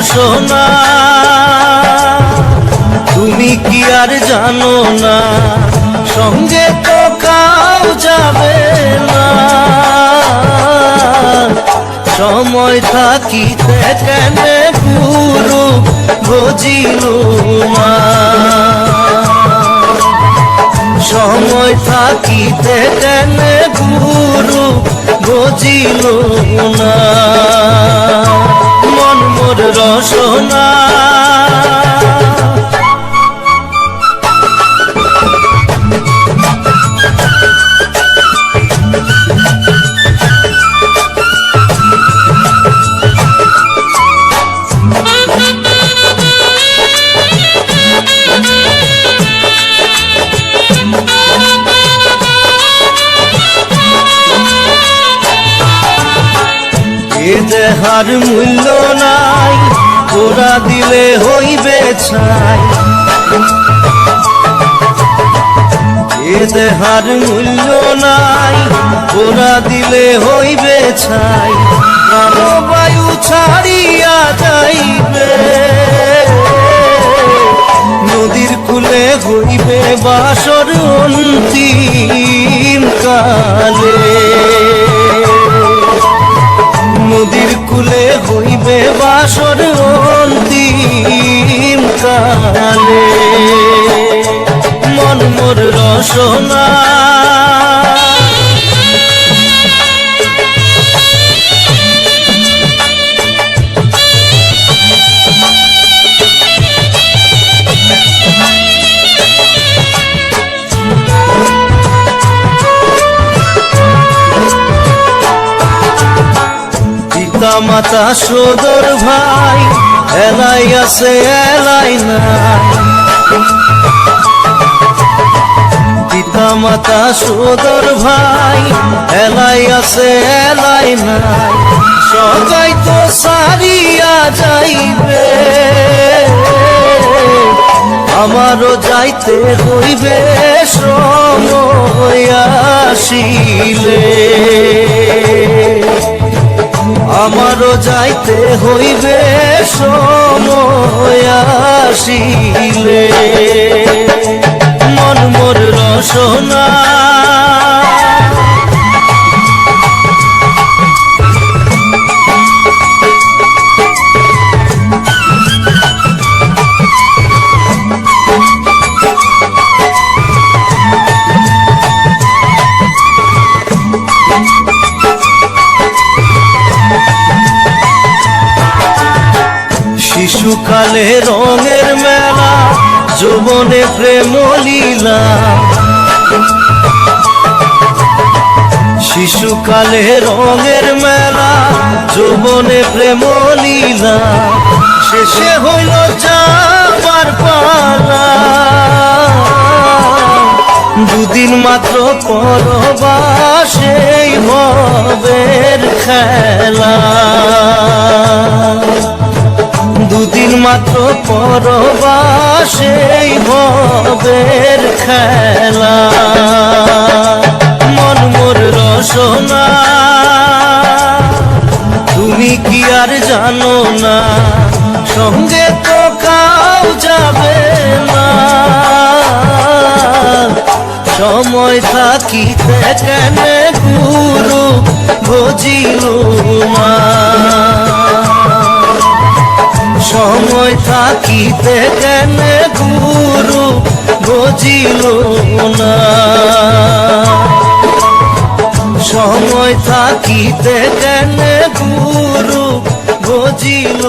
রসনা তুমি কি আর জানো না সঙ্গে তো কাউ যাবে না সময় থাকিতে কেন গুরু বুঝিল না সময় থাকিতে কেন গুরু বুঝিল না মন মোর রসনা দেহার মূল্য নাই ওরা দিলে হইবে ছাই এ দেহার মূল্য নাই ওরা দিলে হইবে ছাই প্রাণবায়ু ছাড়িয়া যাইবে নদীর কূলে হইবে বাসর অন্তিম কালে নদীর কূলে হইবে বাসর অন্তিম কালে মন মোর রসনা মাতা সদর ভাই এলাই আছে এলাই নাই পিতা মাতা সদর ভাই এলাই আছে এলাই নাই সবাই তো সারিয়া যাইবে আমারও যাইতে হইবে সময় আসিলে আমারও যাইতে হইবে সময় আসিলে মন মোর রসনা শিশুকালে রঙের মেলা যৌবনে প্রেম লীলা শিশুকালে রঙের মেলা যৌবনে প্রেম লীলা শেষে হইল যাবার পালা দুদিন মাত্র পরবাসেই ভবের খেলা দুদিন মাত্র পরবাসেই ভবের খেলা মন মোর রসনা তুমি কি আর জানো না সঙ্গে তো কাউ যাবে না সময় থাকিতে কেন গুরু বুঝিল না সময় থাকিতে কেন গুরু বুঝিল না সময় থাকিতে কেন গুরু বুঝিল